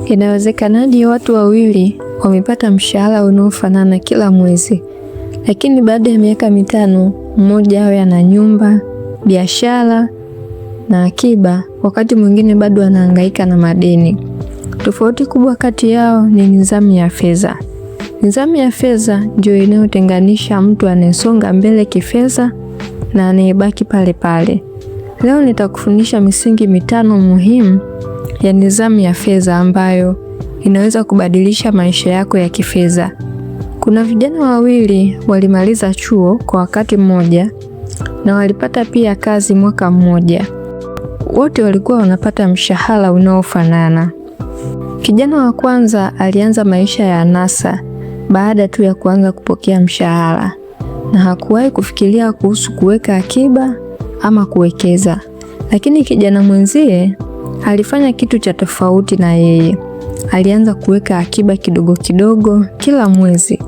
Inawezekanaje watu wawili wamepata mshahara unaofanana kila mwezi, lakini baada ya miaka 5 mmoja awe ana nyumba, biashara na akiba, wakati mwingine bado anahangaika na madeni? Tofauti kubwa kati yao ni nidhamu ya fedha. Nidhamu ya fedha ndio inayotenganisha mtu anayesonga mbele kifedha na anayebaki pale pale. Leo nitakufundisha misingi 5 muhimu ya nidhamu ya fedha ambayo inaweza kubadilisha maisha yako ya kifedha. Kuna vijana wawili walimaliza chuo kwa wakati mmoja na walipata pia kazi mwaka mmoja. Wote walikuwa wanapata mshahara unaofanana. Kijana wa kwanza alianza maisha ya anasa baada tu ya kuanza kupokea mshahara, na hakuwahi kufikiria kuhusu kuweka akiba ama kuwekeza. Lakini kijana mwenzie alifanya kitu cha tofauti na yeye. Alianza kuweka akiba kidogo kidogo kila mwezi.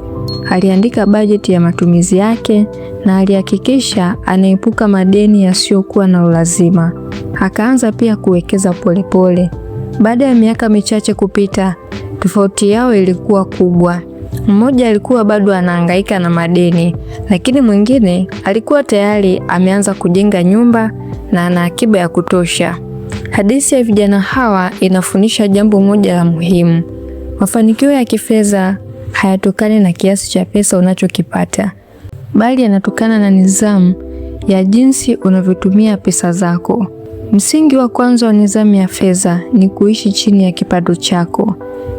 Aliandika bajeti ya matumizi yake na alihakikisha anaepuka madeni yasiyokuwa na ulazima. Akaanza pia kuwekeza polepole. Baada ya miaka michache kupita, tofauti yao ilikuwa kubwa. Mmoja alikuwa bado anahangaika na madeni, lakini mwingine alikuwa tayari ameanza kujenga nyumba na ana akiba ya kutosha. Hadithi ya vijana hawa inafundisha jambo moja la muhimu. Mafanikio ya kifedha hayatokani na kiasi cha pesa unachokipata, bali yanatokana na nidhamu ya jinsi unavyotumia pesa zako. Msingi wa kwanza wa nidhamu ya fedha ni kuishi chini ya kipato chako.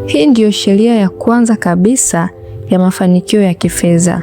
Hii ndiyo sheria ya kwanza kabisa ya mafanikio ya kifedha.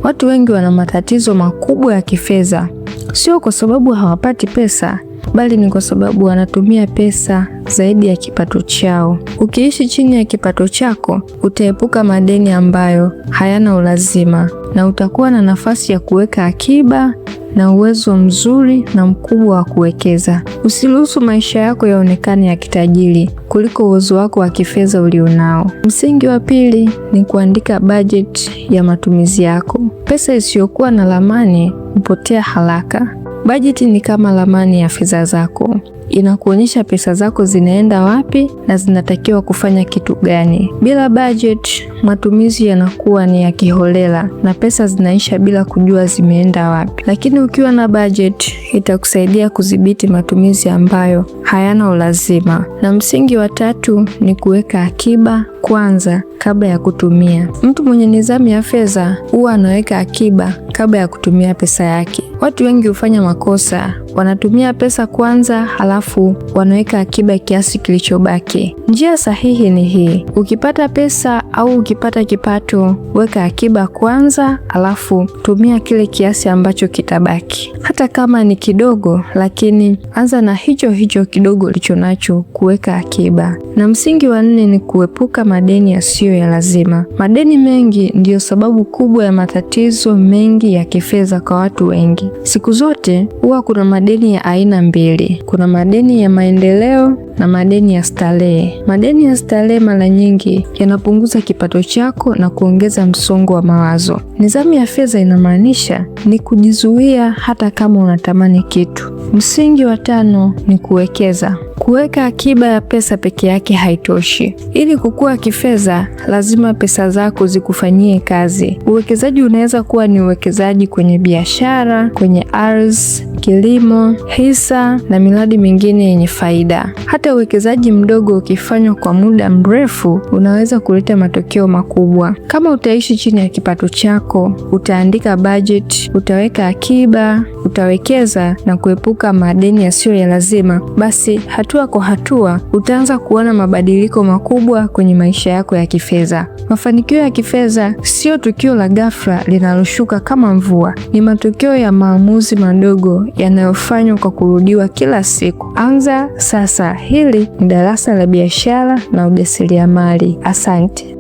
Watu wengi wana matatizo makubwa ya kifedha, sio kwa sababu hawapati pesa, bali ni kwa sababu wanatumia pesa zaidi ya kipato chao. Ukiishi chini ya kipato chako, utaepuka madeni ambayo hayana ulazima na utakuwa na nafasi ya kuweka akiba na uwezo mzuri na mkubwa wa kuwekeza. Usiruhusu maisha yako yaonekane ya kitajiri kuliko uwezo wako wa kifedha ulionao. Msingi wa pili ni kuandika bajeti ya matumizi yako. Pesa isiyokuwa na ramani hupotea haraka. Bajeti ni kama ramani ya fedha zako. Inakuonyesha pesa zako zinaenda wapi na zinatakiwa kufanya kitu gani. Bila budget, matumizi yanakuwa ni ya kiholela na pesa zinaisha bila kujua zimeenda wapi. Lakini ukiwa na budget, itakusaidia kudhibiti matumizi ambayo hayana ulazima. Na msingi wa tatu ni kuweka akiba kwanza kabla ya kutumia. Mtu mwenye nidhamu ya fedha huwa anaweka akiba kabla ya kutumia pesa yake. Watu wengi hufanya makosa, wanatumia pesa kwanza halafu wanaweka akiba kiasi kilichobaki. Njia sahihi ni hii: ukipata pesa au ukipata kipato, weka akiba kwanza halafu tumia kile kiasi ambacho kitabaki. Hata kama ni kidogo, lakini anza na hicho kidogo ulicho nacho kuweka akiba. Na msingi wa 4 ni kuepuka madeni yasiyo ya lazima. Madeni mengi ndiyo sababu kubwa ya matatizo mengi ya kifedha kwa watu wengi. Siku zote huwa kuna madeni ya aina mbili. Kuna madeni ya maendeleo na madeni ya starehe. Madeni ya starehe mara nyingi yanapunguza kipato chako na kuongeza msongo wa mawazo. Nidhamu ya fedha inamaanisha ni kujizuia hata kama unatamani kitu. Msingi wa 5 ni kuwekeza. Kuweka akiba ya pesa peke yake haitoshi. Ili kukua kifedha, lazima pesa zako zikufanyie kazi. Uwekezaji unaweza kuwa ni uwekezaji kwenye biashara, kwenye ardhi, kilimo, hisa na miradi mingine yenye faida. Hata uwekezaji mdogo ukifanywa kwa muda mrefu unaweza kuleta matokeo makubwa. Kama utaishi chini ya kipato chako, utaandika budget, utaweka akiba, utawekeza na kuepuka madeni yasiyo ya lazima, basi hatua kwa hatua utaanza kuona mabadiliko makubwa kwenye maisha yako ya kifedha. Mafanikio ya kifedha sio tukio la ghafla linaloshuka kama mvua. Ni matokeo ya maamuzi madogo yanayofanywa kwa kurudiwa kila siku. Anza sasa. Hili ni darasa la biashara na ujasiriamali. Asante.